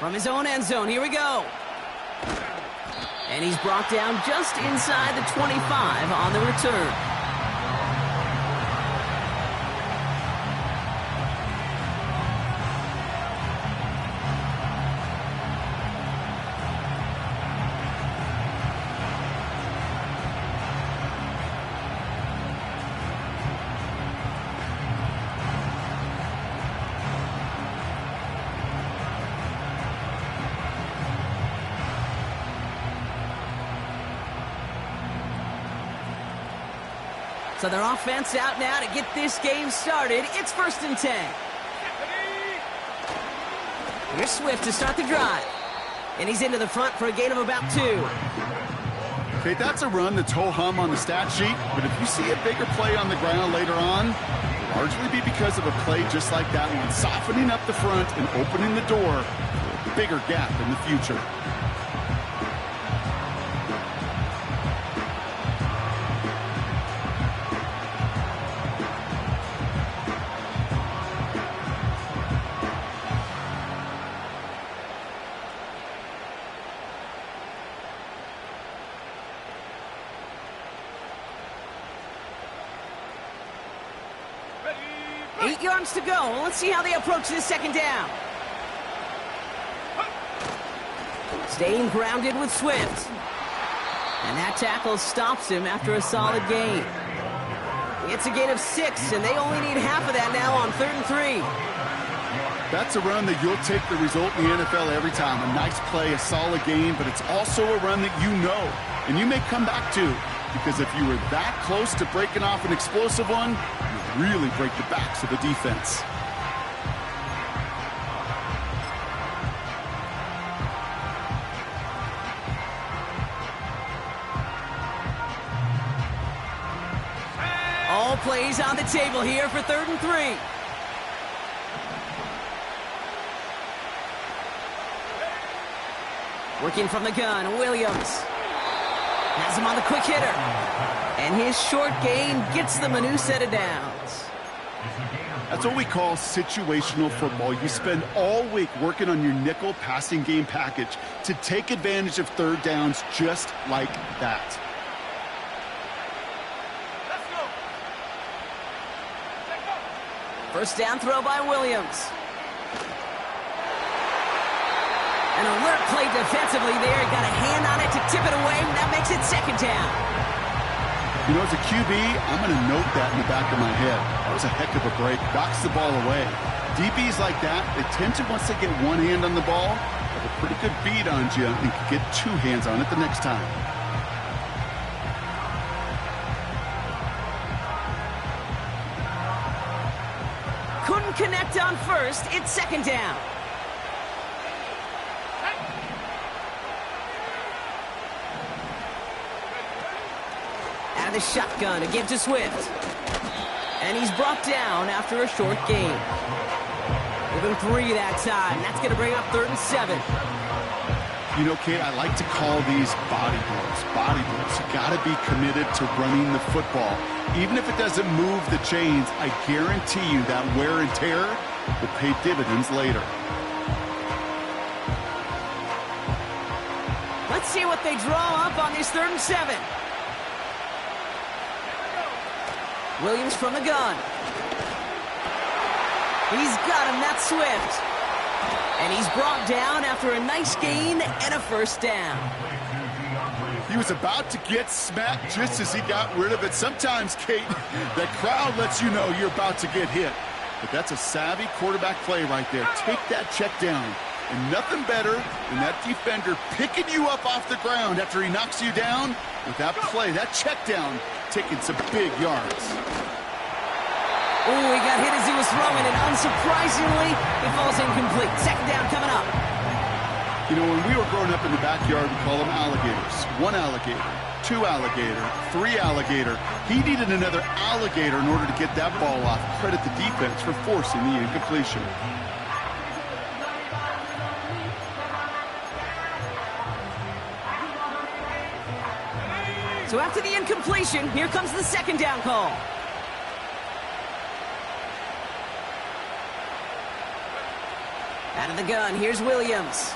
From his own end zone, here we go. And he's brought down just inside the 25 on the return. So their offense out now to get this game started. It's 1st and 10. Here's Swift to start the drive. And he's into the front for a gain of about 2. Okay, that's a run that's ho-hum on the stat sheet, but if you see a bigger play on the ground later on, it'll largely be because of a play just like that one, softening up the front and opening the door for a bigger gap in the future. Eight yards to go. Let's see how they approach this 2nd down. Staying grounded with Swift. And that tackle stops him after a solid gain. It's a gain of 6, and they only need half of that now on 3rd and 3. That's a run that you'll take the result in the NFL every time. A nice play, a solid game, but it's also a run that you know, and you may come back to, because if you were that close to breaking off an explosive one, you really break the backs of the defense. All plays on the table here for 3rd and 3. Working from the gun, Williams. Has him on the quick hitter. And his short gain gets them a new set of downs. That's what we call situational football. You spend all week working on your nickel passing game package to take advantage of 3rd downs just like that. First down throw by Williams. An alert play defensively there. Got a hand on it to tip it away. That makes it 2nd down. You know, as a QB, I'm going to note that in the back of my head. That was a heck of a break. Knocks the ball away. DBs like that, they tend to, once they get one hand on the ball, have a pretty good beat on you and can get 2 hands on it the next time. Couldn't connect on first. It's 2nd down. Out of the shotgun to give to Swift. And he's brought down after a short gain. Give him 3 that time. That's going to bring up 3rd and 7. You know, Kate, I like to call these body blows. Body blows. You got to be committed to running the football. Even if it doesn't move the chains, I guarantee you that wear and tear will pay dividends later. Let's see what they draw up on this 3rd and 7. Williams from the gun. He's got him. That's Swift. And he's brought down after a nice gain and a 1st down. He was about to get smacked just as he got rid of it. Sometimes, Kate, that crowd lets you know you're about to get hit. But that's a savvy quarterback play right there. Take that check down. And nothing better than that defender picking you up off the ground after he knocks you down with that play, that check down, taking some big yards. Oh, he got hit as he was throwing, and unsurprisingly, it falls incomplete. 2nd down coming up. You know, when we were growing up in the backyard, we call them alligators. 1 alligator, 2 alligator, 3 alligator. He needed another alligator in order to get that ball off. Credit the defense for forcing the incompletion. So after the incompletion, here comes the 2nd down call. Out of the gun, here's Williams.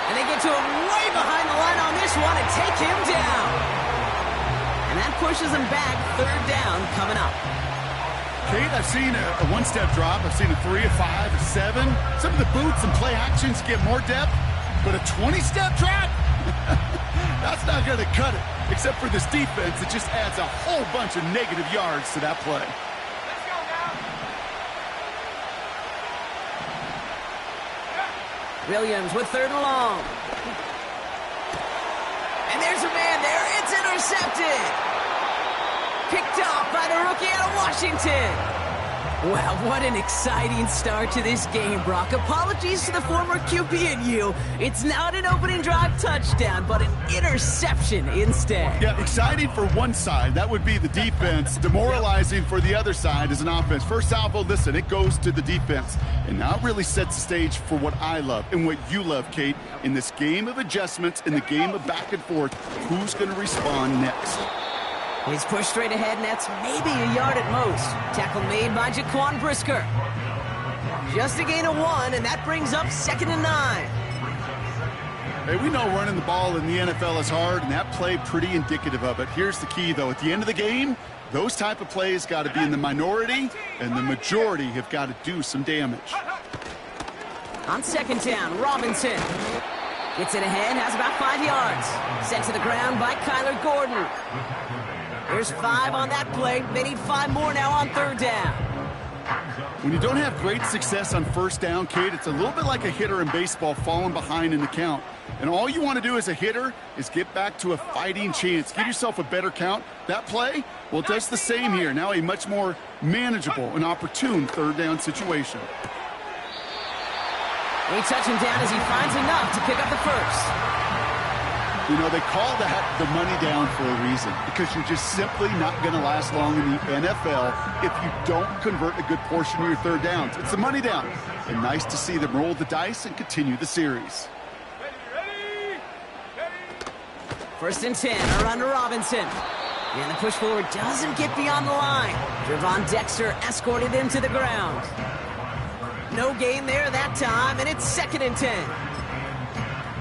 And they get to him way behind the line on this one and take him down. And that pushes him back. Third down coming up. Kate, I've seen a one-step drop. I've seen a 3, a 5, a 7. Some of the boots and play actions get more depth, but a 20-step drop? That's not going to cut it. Except for this defense, it just adds a whole bunch of negative yards to that play. Let's go now. Williams with third and long. And there's a man there. It's intercepted. Picked off by the rookie out of Washington. Wow, what an exciting start to this game, Brock. Apologies to the former QB and you. It's not an opening drive touchdown, but an interception instead. Yeah, exciting for one side. That would be the defense. Demoralizing for the other side as an offense. First salvo, listen, it goes to the defense. And now it really sets the stage for what I love and what you love, Kate. In this game of adjustments, in the game of back and forth, who's going to respond next? He's pushed straight ahead, and that's maybe a yard at most. Tackle made by Jaquan Brisker. Just a gain of 1, and that brings up 2nd and 9. Hey, we know running the ball in the NFL is hard, and that play pretty indicative of it. Here's the key, though. At the end of the game, those type of plays got to be in the minority, and the majority have got to do some damage. On 2nd down, Robinson gets it ahead, has about 5 yards. Sent to the ground by Kyler Gordon. There's 5 on that play. They need 5 more now on 3rd down. When you don't have great success on 1st down, Kate, it's a little bit like a hitter in baseball falling behind in the count. And all you want to do as a hitter is get back to a fighting chance. Give yourself a better count. That play, well, it does the same here. Now a much more manageable and opportune 3rd down situation. They touch him down as he finds enough to pick up the first. You know, they call that the money down for a reason, because you're just simply not going to last long in the NFL if you don't convert a good portion of your 3rd downs. It's the money down. And nice to see them roll the dice and continue the series. Ready. 1st and 10, a run to Robinson. And the push forward doesn't get beyond the line. Javon Dexter escorted him to the ground. No gain there that time, and it's 2nd and 10.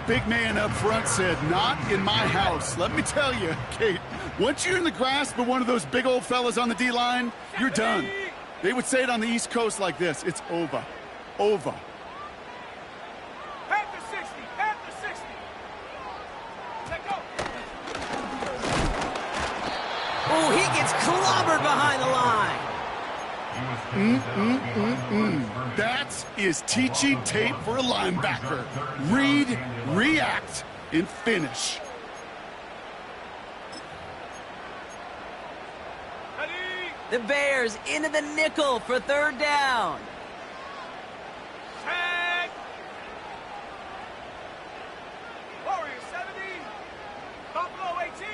Big man up front said, not in my house. Let me tell you, Kate, once you're in the grasp of one of those big old fellas on the D-line, you're done. They would say it on the East Coast like this, it's over. Over. Half the 60. Half the 60. Let go. Oh, he gets clobbered behind the line. That is teaching tape for a linebacker. Read, react, and finish. Ready. The Bears into the nickel for 3rd down. Tag. Warrior 70. Buffalo 18.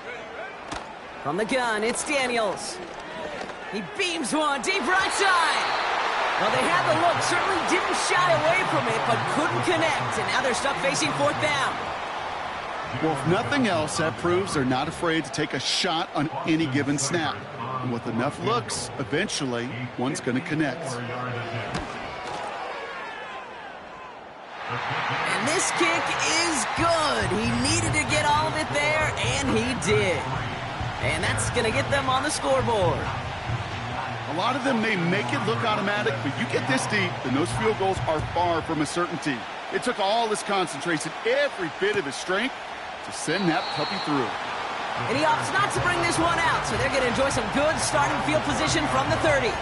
Ready. From the gun, it's Daniels. He beams one deep right side. Well, they had the look, certainly didn't shy away from it, but couldn't connect, and now they're stuck facing 4th down. Well, if nothing else, that proves they're not afraid to take a shot on any given snap. And with enough looks, eventually, one's going to connect. And this kick is good. He needed to get all of it there, and he did. And that's going to get them on the scoreboard. A lot of them may make it look automatic, but you get this deep, and those field goals are far from a certainty. It took all his concentration, every bit of his strength, to send that puppy through. And he opts not to bring this one out, so they're going to enjoy some good starting field position from the 30.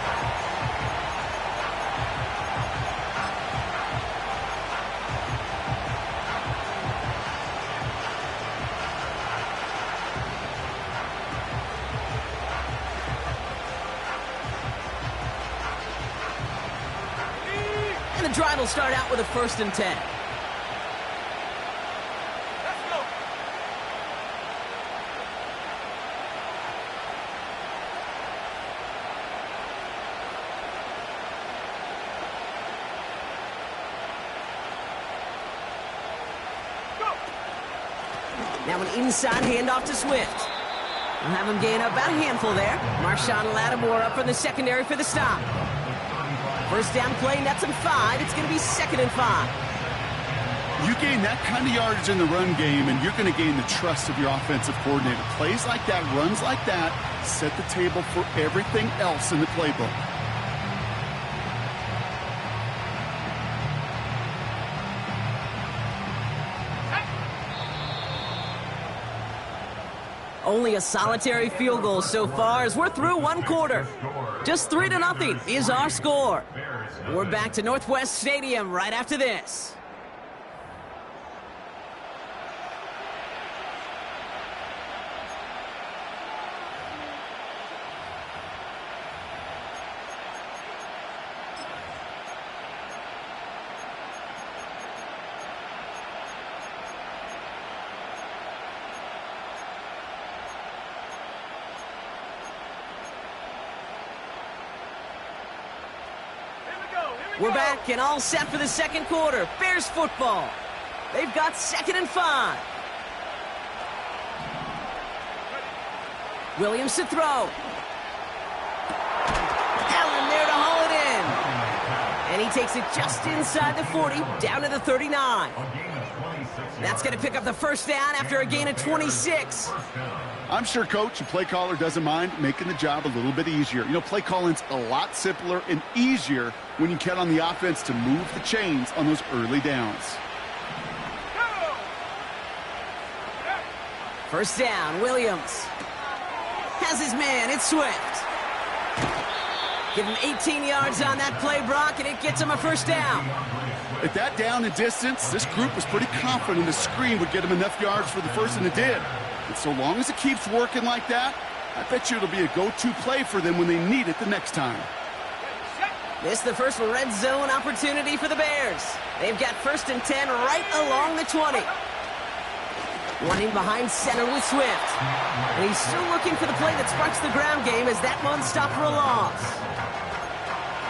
And the drive will start out with a 1st and 10. Let's go. Now an inside handoff to Swift. We'll have him gain about a handful there. Marshawn Lattimore up from the secondary for the stop. First down play, nets him 5. It's going to be 2nd and 5. You gain that kind of yardage in the run game, and you're going to gain the trust of your offensive coordinator. Plays like that, runs like that, set the table for everything else in the playbook. Only a solitary field goal so far as we're through one quarter. Just 3-0 is our score. We're back to Northwest Stadium right after this. We're back and all set for the second quarter. Bears football. They've got 2nd and 5. Williams to throw. Allen there to haul it in. And he takes it just inside the 40, down to the 39. That's going to pick up the first down after a gain of 26. I'm sure coach and play caller doesn't mind making the job a little bit easier. You know, play calling's a lot simpler and easier when you count on the offense to move the chains on those early downs. First down, Williams. Has his man, it's Swift. Give him 18 yards on that play, Brock, and it gets him a first down. At that down and distance, this group was pretty confident the screen would get him enough yards for the first, and it did. And so long as it keeps working like that, I bet you it'll be a go-to play for them when they need it the next time. This is the first red zone opportunity for the Bears. They've got 1st and 10 right along the 20. Running behind center with Swift. And he's still looking for the play that sparks the ground game as that one stopped for a loss.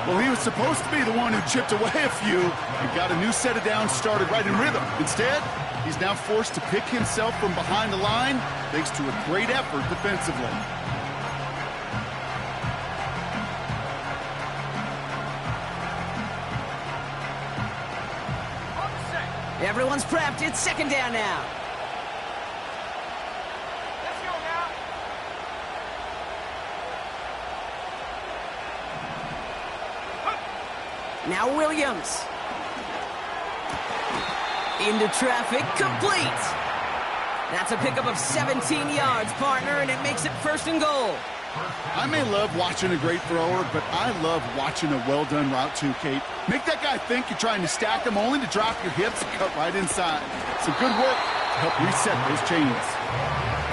Well, he was supposed to be the one who chipped away a few and got a new set of downs started right in rhythm. Instead, he's now forced to pick himself from behind the line thanks to a great effort defensively. Everyone's prepped. It's 2nd down now. Let's go now. Now Williams. Into traffic, complete. That's a pickup of 17 yards, partner, and it makes it 1st and goal. I may love watching a great thrower, but I love watching a well-done route too, Kate. Make that guy think you're trying to stack him only to drop your hips and cut right inside. Some good work to help reset those chains.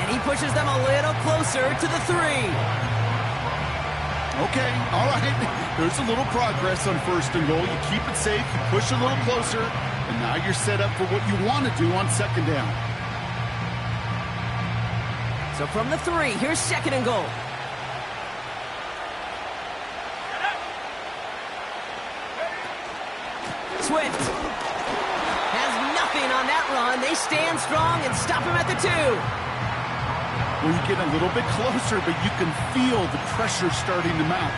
And he pushes them a little closer to the 3. Okay, all right. There's a little progress on 1st and goal. You keep it safe, you push a little closer, and now you're set up for what you want to do on 2nd down. So from the 3, here's 2nd and goal. Swift has nothing on that run. They stand strong and stop him at the 2. Well, you get a little bit closer, but you can feel the pressure starting to mount.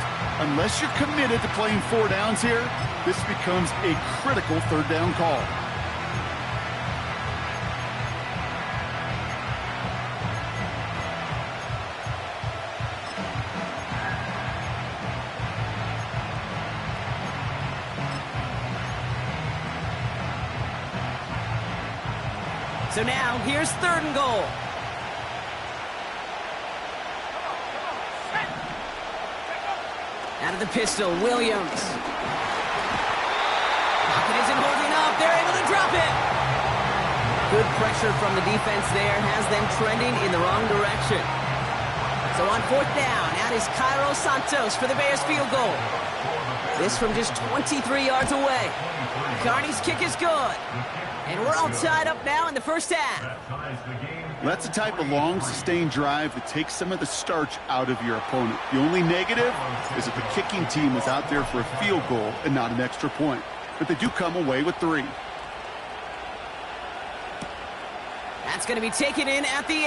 Unless you're committed to playing 4 downs here, this becomes a critical 3rd down call. So now, here's 3rd and goal. Out of the pistol, Williams. Pocket isn't holding up. They're able to drop it. Good pressure from the defense there has them trending in the wrong direction. So on 4th down, out is Cairo Santos for the Bears field goal. This from just 23 yards away. Carney's kick is good. And we're all tied up now in the first half. That's the type of long, sustained drive that takes some of the starch out of your opponent. The only negative is that the kicking team was out there for a field goal and not an extra point. But they do come away with 3. That's going to be taken in at the 8.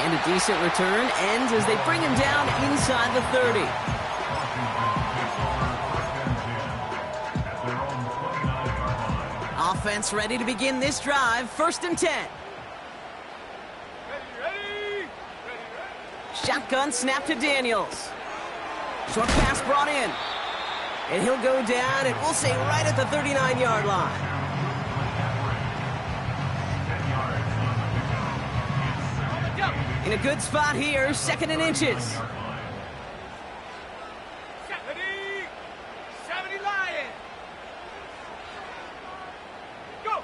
And a decent return ends as they bring him down inside the 30. Offense ready to begin this drive. 1st and 10. Ready. Shotgun snap to Daniels. Short pass brought in. And he'll go down, and we'll say right at the 39-yard line. In a good spot here, 2nd and inches. Ready. 70 Lion. Go.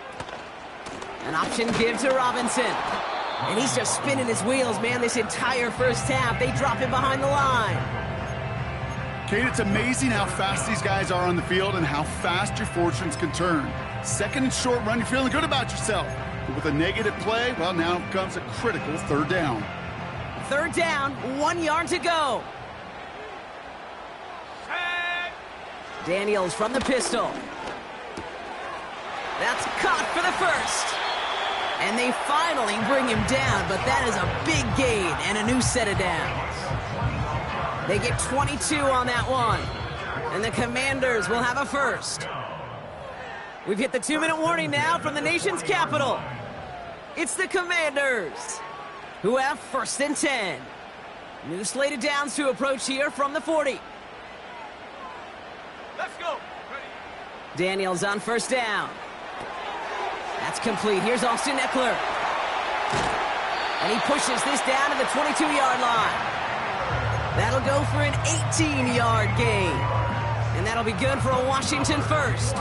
An option give to Robinson. And he's just spinning his wheels, man, this entire first half. They drop him behind the line. Kate, it's amazing how fast these guys are on the field and how fast your fortunes can turn. 2nd and short run, you're feeling good about yourself. But with a negative play, well, now comes a critical 3rd down. 3rd down, 1 yard to go. Set. Daniels from the pistol. That's caught for the 1st. And they finally bring him down, but that is a big gain and a new set of downs. They get 22 on that one. And the Commanders will have a 1st. We've hit the 2-minute warning now from the nation's capital. It's the Commanders who have 1st and 10. New slate of downs to approach here from the 40. Let's go. Ready. Daniels on 1st down. That's complete. Here's Austin Eckler. And he pushes this down to the 22-yard line. That'll go for an 18-yard gain. And that'll be good for a Washington 1st.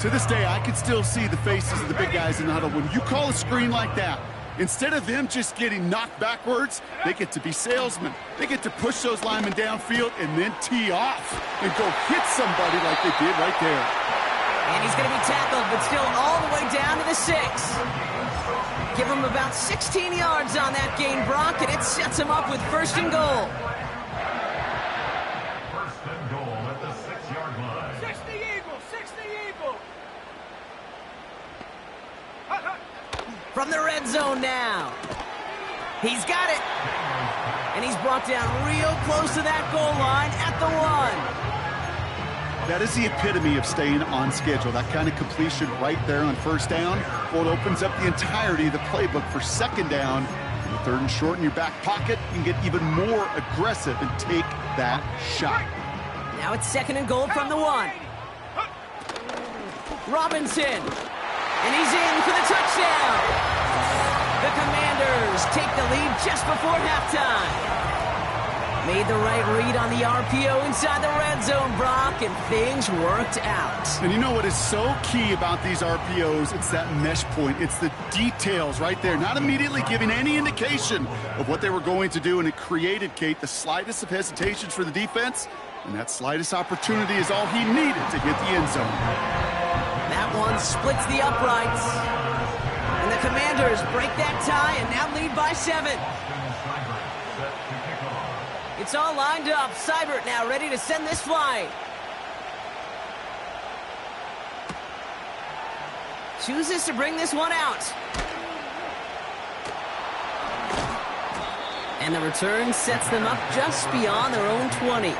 To this day, I can still see the faces of the big guys in the huddle. When you call a screen like that, instead of them just getting knocked backwards, they get to be salesmen. They get to push those linemen downfield and then tee off and go hit somebody like they did right there. And he's going to be tackled, but still all the way down to the 6. Give him about 16 yards on that gain, Brock, and it sets him up with 1st and goal. 1st and goal at the 6-yard line. 60 Eagle. 60 Eagle. From the red zone now. He's got it. And he's brought down real close to that goal line at the 1. That is the epitome of staying on schedule. That kind of completion right there on 1st down. Well, it opens up the entirety of the playbook for 2nd down. 3rd and short in your back pocket. You can get even more aggressive and take that shot. Now it's 2nd and goal from the 1. Robinson. And he's in for the touchdown. The Commanders take the lead just before halftime. Made the right read on the RPO inside the red zone, Brock, and things worked out. And you know what is so key about these RPOs? It's that mesh point. It's the details right there, not immediately giving any indication of what they were going to do, and it created, Kate, the slightest of hesitations for the defense, and that slightest opportunity is all he needed to hit the end zone. That one splits the uprights. And the Commanders break that tie and now lead by 7. It's all lined up. Seibert now ready to send this flying. Chooses to bring this one out. And the return sets them up just beyond their own 20.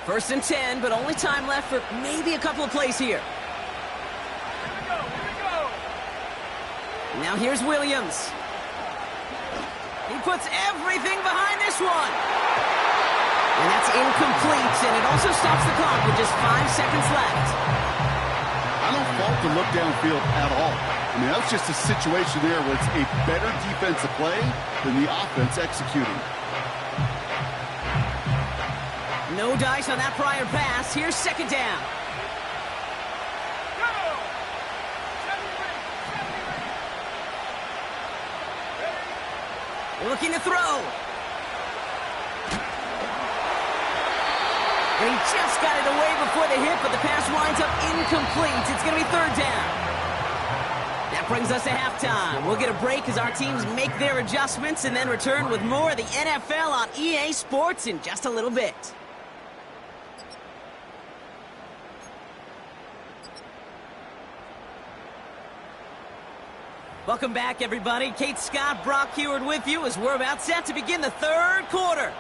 First and 10, but only time left for maybe a couple of plays here. Here we go. Now here's Williams. He puts everything behind this one. And that's incomplete, and it also stops the clock with just 5 seconds left. I don't fault the look downfield at all. I mean, that was just a situation there where it's a better defensive play than the offense executing. No dice on that prior pass. Here's 2nd down. Looking to throw. And he just got it away before the hit, but the pass winds up incomplete. It's going to be 3rd down. That brings us to halftime. We'll get a break as our teams make their adjustments and then return with more of the NFL on EA Sports in just a little bit. Welcome back, everybody. Kate Scott, Brock Heward with you as we're about set to begin the third quarter.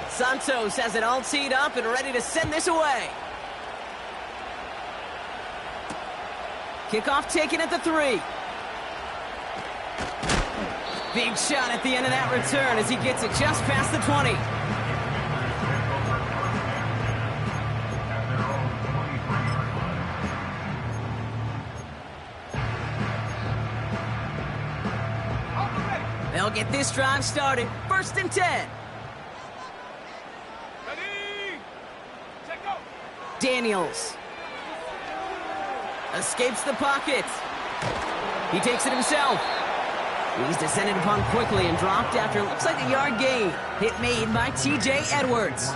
Santos has it all teed up and ready to send this away. Kickoff taken at the 3. Big shot at the end of that return as he gets it just past the 20. They'll get this drive started. 1st and 10. Ready? Set, go. Daniels escapes the pocket. He takes it himself. He's descended upon quickly and dropped after looks like a yard gain. Hit made by T.J. Edwards.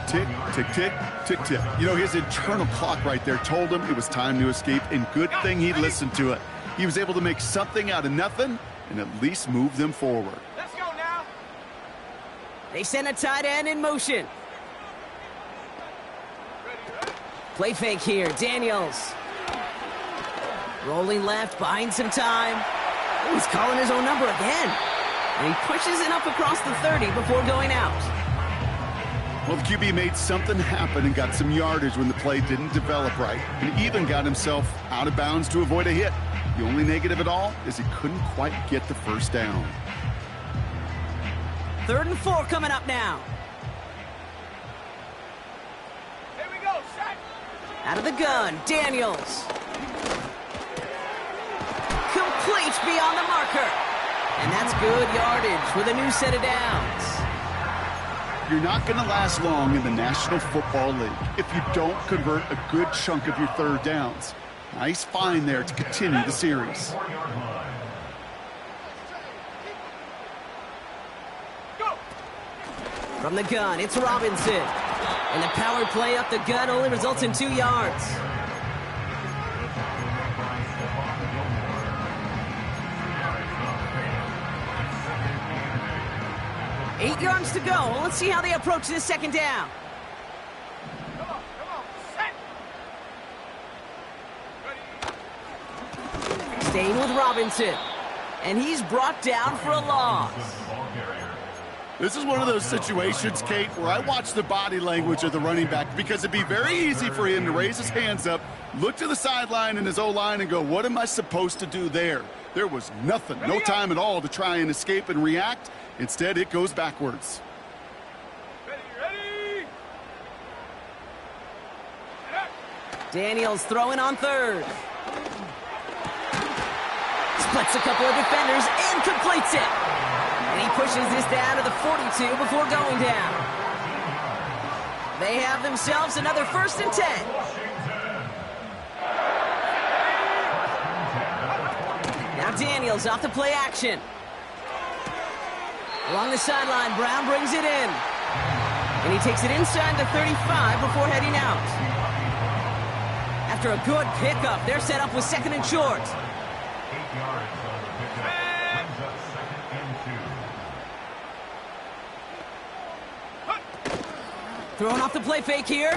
Tick, tick, tick, tick, tick. You know, his internal clock right there told him it was time to escape, and good thing he listened to it. He was able to make something out of nothing and at least move them forward. Let's go now. They send a tight end in motion. Play fake here. Daniels. Rolling left, buying some time. Oh, he's calling his own number again. And he pushes it up across the 30 before going out. Well, the QB made something happen and got some yardage when the play didn't develop right, and even got himself out of bounds to avoid a hit. The only negative at all is he couldn't quite get the first down. 3rd and 4 coming up now. Here we go, set. Out of the gun, Daniels. Complete beyond the marker. And that's good yardage with a new set of downs. You're not going to last long in the National Football League if you don't convert a good chunk of your 3rd downs. Nice find there to continue the series. Go. From the gun, it's Robinson. And the power play up the gut only results in 2 yards. Eight yards to go. Let's see how they approach this 2nd down. Come on, set. Ready? Staying with Robinson. And he's brought down for a loss. This is one of those situations, Kate, where I watch the body language of the running back because it'd be very easy for him to raise his hands up, look to the sideline in his O-line and go, what am I supposed to do there? There was nothing, no time at all to try and escape and react. Instead, it goes backwards. Ready? Daniels throwing on 3rd. Splits a couple of defenders and completes it. And he pushes this down to the 42 before going down. They have themselves another 1st and 10. Now Daniels off the play action. Along the sideline, Brown brings it in. And he takes it inside the 35 before heading out. After a good pickup, they're set up with 2nd and short. 8 yards on the pickup. Brings up 2nd and 2. Throwing off the play fake here.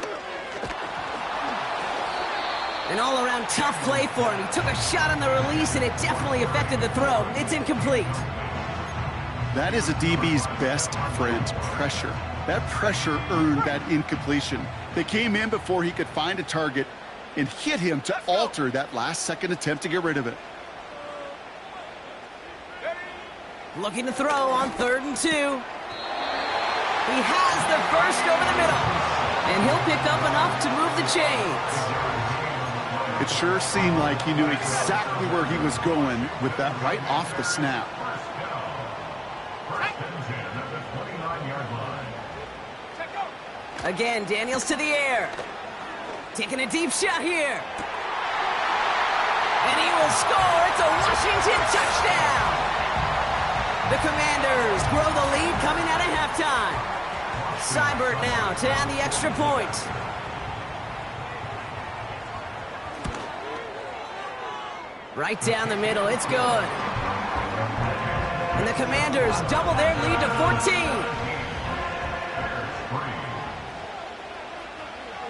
An all-around tough play for him. He took a shot on the release, and it definitely affected the throw. It's incomplete. That is a DB's best friend, pressure. That pressure earned that incompletion. They came in before he could find a target and hit him to alter that last-second attempt to get rid of it. Looking to throw on 3rd and 2. He has the first over the middle. And he'll pick up enough to move the chains. It sure seemed like he knew exactly where he was going with that right off the snap. Again, Daniels to the air. Taking a deep shot here. And he will score. It's a Washington touchdown. The Commanders grow the lead coming out of halftime. Seibert now to add the extra point. Right down the middle. It's good. And the Commanders double their lead to 14.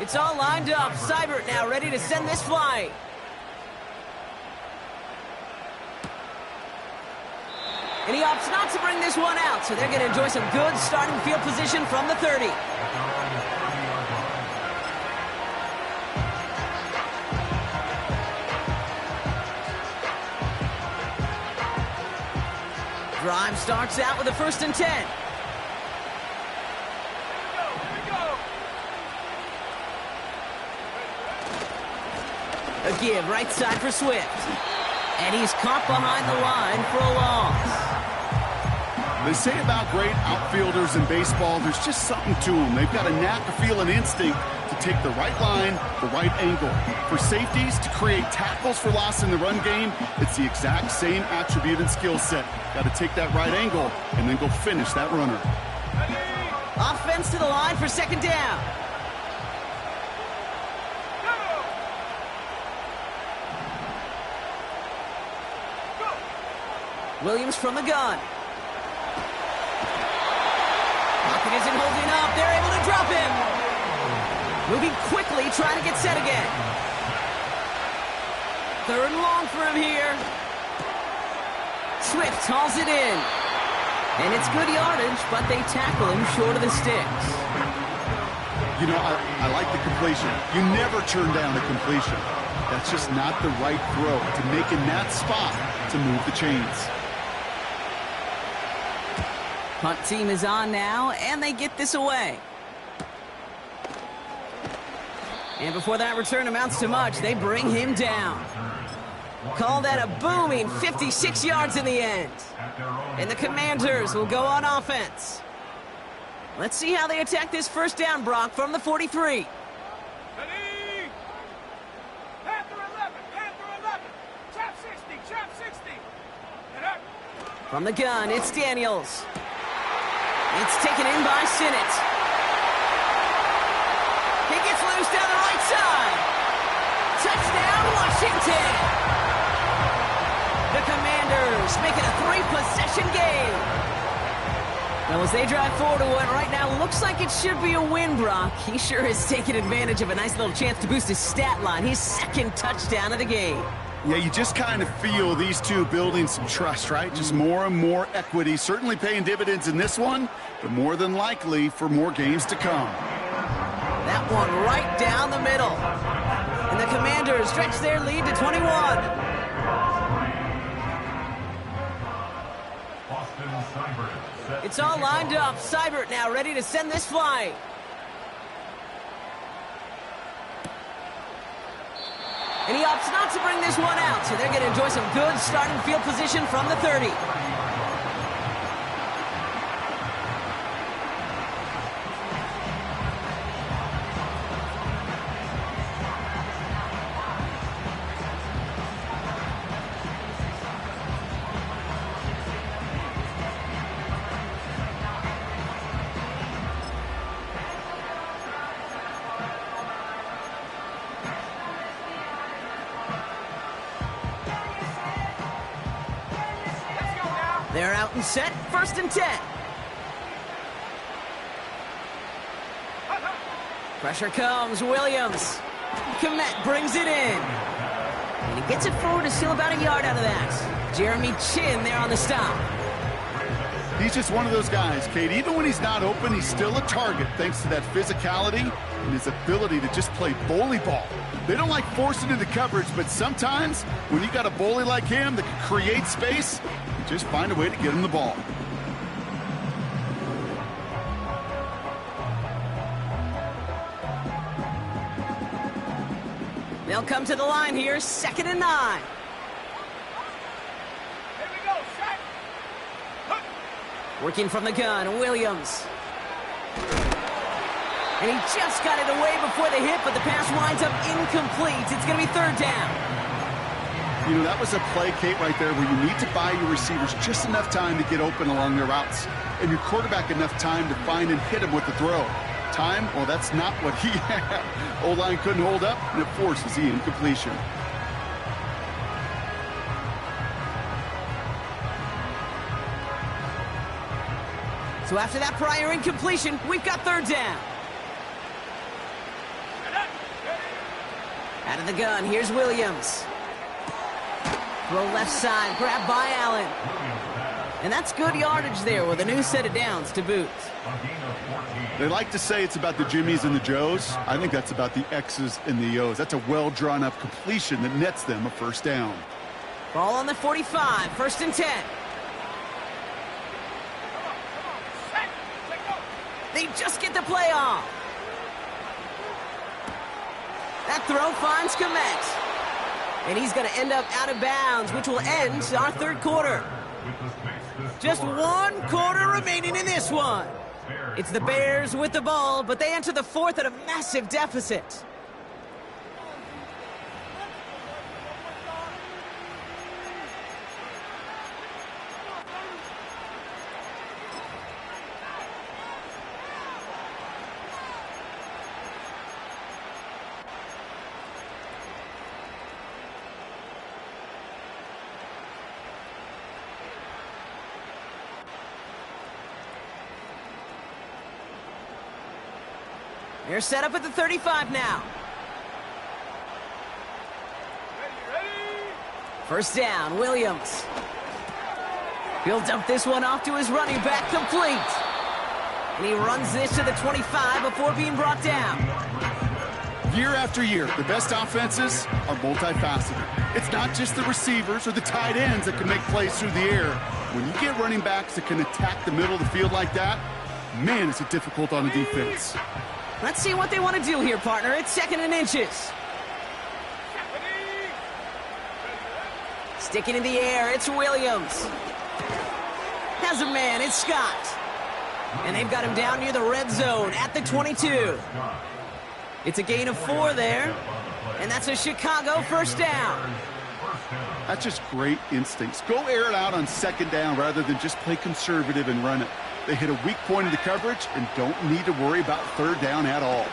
It's all lined up. Seibert now ready to send this flying. And he opts not to bring this one out, so they're going to enjoy some good starting field position from the 30. Drive starts out with a 1st and 10. A give right side for Swift. And he's caught behind the line for a loss. They say about great outfielders in baseball, there's just something to them. They've got a knack, a feel, an instinct to take the right line, the right angle. For safeties, to create tackles for loss in the run game, it's the exact same attribute and skill set. Got to take that right angle and then go finish that runner. Offense to the line for 2nd down. Williams from the gun. Pocket isn't holding up. They're able to drop him. Moving quickly, trying to get set again. 3rd and long for him here. Swift hauls it in. And it's good yardage, but they tackle him short of the sticks. You know, I like the completion. You never turn down a completion. That's just not the right throw to make in that spot to move the chains. Punt team is on now, and they get this away. And before that return amounts to much, they bring him down. Call that a booming 56 yards in the end. And the Commanders will go on offense. Let's see how they attack this 1st down, Brock, from the 43. From the gun, it's Daniels. It's taken in by Sinnott. He gets loose down the right side. Touchdown, Washington. The Commanders make it a 3-possession game. Now, as they drive forward to what right now looks like it should be a win, Brock, he sure has taken advantage of a nice little chance to boost his stat line. His 2nd touchdown of the game. Yeah, you just kind of feel these two building some trust, right? Just more and more equity, certainly paying dividends in this one, but more than likely for more games to come. That one right down the middle. And the Commanders stretch their lead to 21. It's all lined up. Seibert now ready to send this flying. And he opts not to bring this one out, so they're going to enjoy some good starting field position from the 30. They're out and set, 1st and 10. Pressure comes, Williams. Komet brings it in. And he gets it forward to steal about a yard out of that. Jeremy Chin there on the stop. He's just one of those guys, Kate. Even when he's not open, he's still a target thanks to that physicality and his ability to just play bully ball. They don't like forcing into coverage, but sometimes when you got a bully like him that can create space, you just find a way to get him the ball. They'll come to the line here, 2nd and 9. Here we go, set. Working from the gun, Williams. And he just got it away before the hit, but the pass winds up incomplete. It's going to be 3rd down. You know, that was a play, Kate, right there, where you need to buy your receivers just enough time to get open along their routes, and your quarterback enough time to find and hit him with the throw. Time, well, that's not what he had. O-line couldn't hold up, and it forces the incompletion. So after that prior incompletion, we've got 3rd down. the gun, here's Williams. Throw left side, grabbed by Allen. And that's good yardage there with a new set of downs to boot. They like to say it's about the Jimmies and the Joes. I think that's about the X's and the O's. That's a well-drawn-up completion that nets them a first down. Ball on the 45, 1st and 10. They just get the play off. That throw finds Komet. And he's going to end up out of bounds, which will end our 3rd quarter. Just 1 quarter remaining in this one. It's the Bears with the ball, but they enter the 4th at a massive deficit. They're set up at the 35 now. First down, Williams. He'll dump this one off to his running back, complete. And he runs this to the 25 before being brought down. Year after year, the best offenses are multifaceted. It's not just the receivers or the tight ends that can make plays through the air. When you get running backs that can attack the middle of the field like that, man, is it difficult on the defense. Let's see what they want to do here, partner. It's 2nd and inches. Sticking in the air, it's Williams. Has a man, it's Scott. And they've got him down near the red zone at the 22. It's a gain of 4 there. And that's a Chicago first down. That's just great instincts. Go air it out on 2nd down rather than just play conservative and run it. They hit a weak point of the coverage and don't need to worry about 3rd down at all.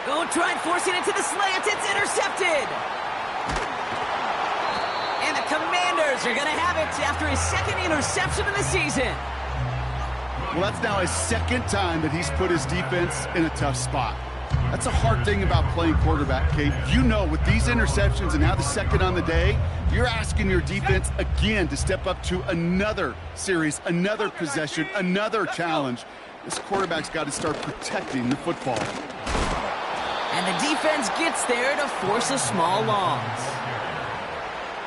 Go try forcing it to the slant. It's intercepted. And the Commanders are going to have it after his 2nd interception of the season. Well, that's now his 2nd time that he's put his defense in a tough spot. That's a hard thing about playing quarterback, Kate. You know, with these interceptions and now the 2nd on the day, you're asking your defense again to step up to another series, another possession, another challenge. This quarterback's got to start protecting the football. And the defense gets there to force a small loss.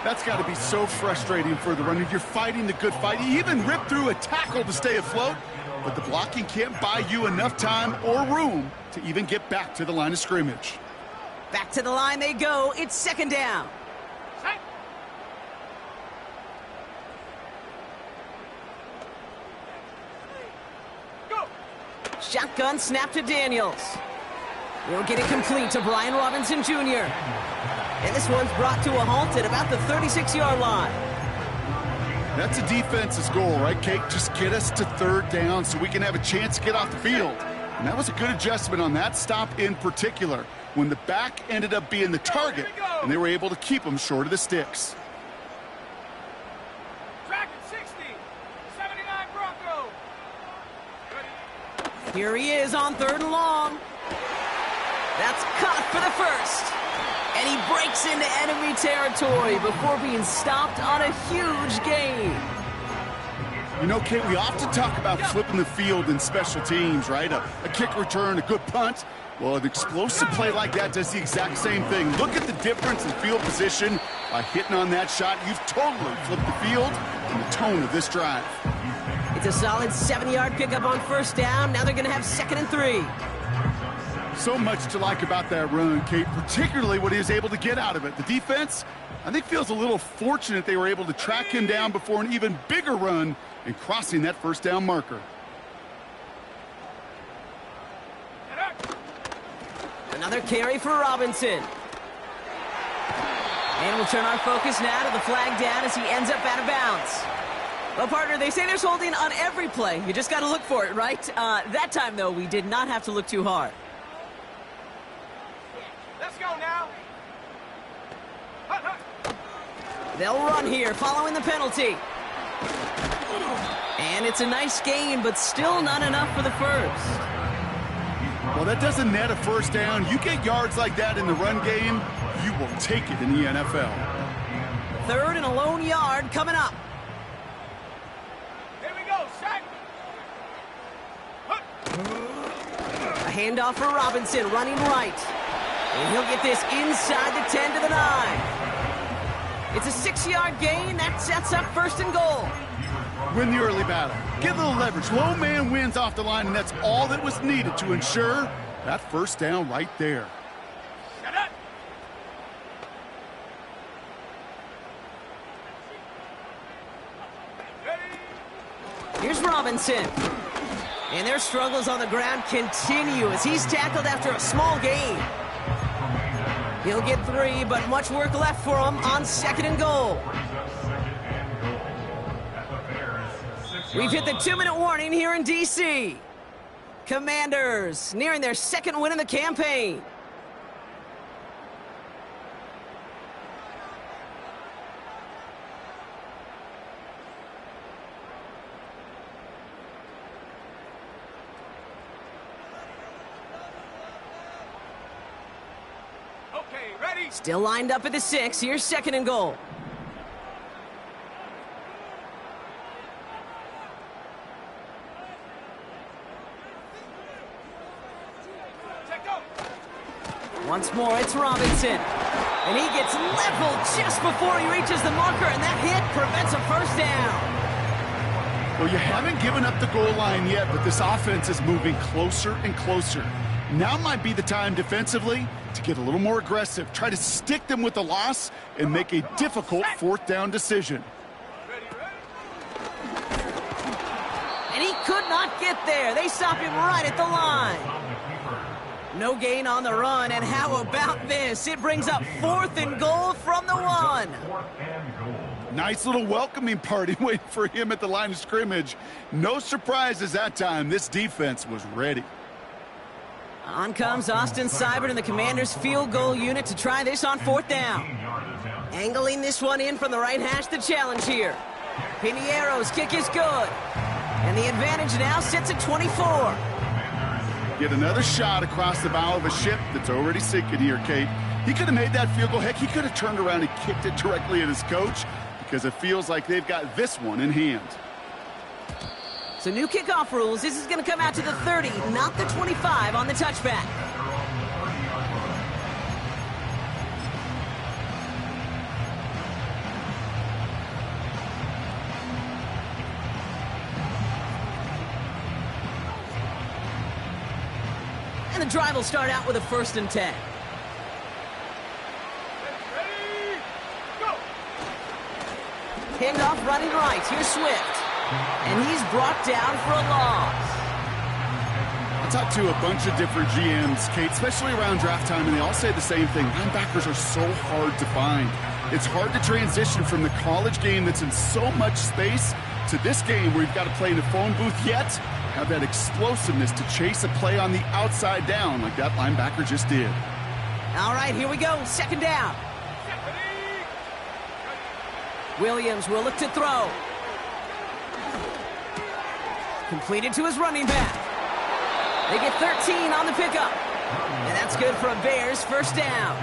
That's got to be so frustrating for the runner. You're fighting the good fight. You even rip through a tackle to stay afloat, but the blocking can't buy you enough time or room to even get back to the line of scrimmage. Back to the line they go. It's 2nd down. Shotgun snap to Daniels. We'll get it complete to Brian Robinson Jr. And this one's brought to a halt at about the 36-yard line. That's a defense's goal, right, Kate? Just get us to 3rd down so we can have a chance to get off the field. And that was a good adjustment on that stop in particular, when the back ended up being the target, and they were able to keep him short of the sticks. Here he is on 3rd and long. That's caught for the 1st. And he breaks into enemy territory before being stopped on a huge gain. You know, Kate, we often talk about flipping the field in special teams, right? A kick return, a good punt. Well, an explosive play like that does the exact same thing. Look at the difference in field position. By hitting on that shot, you've totally flipped the field and the tone of this drive. It's a solid 7-yard pickup on 1st down. Now they're going to have 2nd and 3. So much to like about that run, Kate, particularly what he was able to get out of it. The defense, I think, feels a little fortunate they were able to track him down before an even bigger run and crossing that 1st down marker. Another carry for Robinson. And we'll turn our focus now to the flag down as he ends up out of bounds. Well, partner, they say there's holding on every play. You just got to look for it, right? That time, though, we did not have to look too hard. Let's go now. They'll run here following the penalty. And it's a nice gain, but still not enough for the 1st. Well, that doesn't net a first down. You get yards like that in the run game, you will take it in the NFL. 3rd and a lone yard coming up. Here we go, set. A handoff for Robinson, running right. And he'll get this inside the 10 to the 9. It's a 6-yard gain. That sets up 1st and goal. Win the early battle. Get a little leverage. Low man wins off the line, and that's all that was needed to ensure that first down right there. Shut up. Here's Robinson. And their struggles on the ground continue as he's tackled after a small gain. He'll get 3, but much work left for him on 2nd and goal. We've hit the 2-minute warning here in D.C. Commanders nearing their 2nd win in the campaign. Okay, ready. Still lined up at the 6. Here's 2nd and goal. Once more, it's Robinson. And he gets leveled just before he reaches the marker, and that hit prevents a first down. Well, you haven't given up the goal line yet, but this offense is moving closer and closer. Now might be the time defensively to get a little more aggressive, try to stick them with the loss, and make a difficult 4th down decision. And he could not get there. They stop him right at the line. No gain on the run, and how about this? It brings up 4th and goal from the 1. Nice little welcoming party waiting for him at the line of scrimmage. No surprises that time. This defense was ready. On comes Austin Seibert and the Commanders' field goal unit to try this on 4th down. Angling this one in from the right hash, the challenge here. Piniero's kick is good. And the advantage now sits at 24. Get another shot across the bow of a ship that's already sinking here, Kate. He could have made that field goal. Heck, he could have turned around and kicked it directly at his coach because it feels like they've got this one in hand. So new kickoff rules. This is going to come out to the 30, not the 25 on the touchback. And the drive will start out with a 1st and 10. Ready, go. Handoff running right. Here's Swift. And he's brought down for a loss. I talked to a bunch of different GMs, Kate, especially around draft time, and they all say the same thing. Linebackers are so hard to find. It's hard to transition from the college game that's in so much space to this game where you've got to play in a phone booth, yet have that explosiveness to chase a play on the outside down like that linebacker just did. All right, here we go. 2nd down. Williams will look to throw. Completed to his running back. They get 13 on the pickup. And that's good for a Bears 1st down.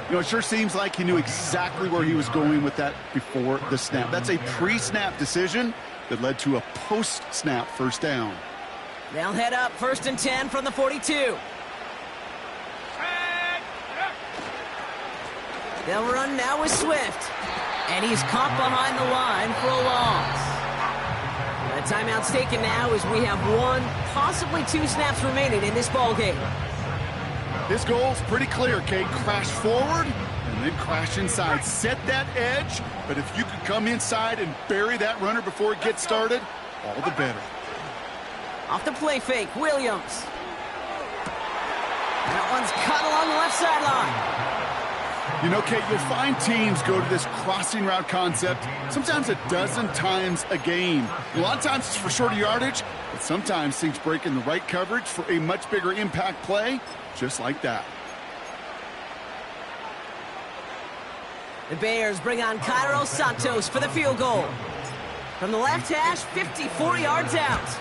You know, it sure seems like he knew exactly where he was going with that before the snap. That's a pre-snap decision that led to a post-snap 1st down. They'll head up 1st and 10 from the 42. They'll run now with Swift. And he's caught behind the line for a loss. The timeout's taken now as we have 1, possibly 2 snaps remaining in this ball game. His goal's pretty clear, Kate. Crash forward and then crash inside. Set that edge, but if you could come inside and bury that runner before it gets started, all the better. Off the play fake, Williams. That one's cut along the left sideline. You know, Kate, you'll find teams go to this crossing route concept sometimes a dozen times a game. A lot of times it's for shorter yardage, but sometimes things break in the right coverage for a much bigger impact play, just like that. The Bears bring on Cairo Santos for the field goal. From the left hash, 54 yards out.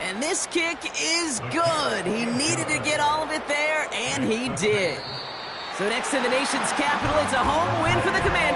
And this kick is good. He needed to get all of it there, and he did. So next to the nation's capital, it's a home win for the Commanders.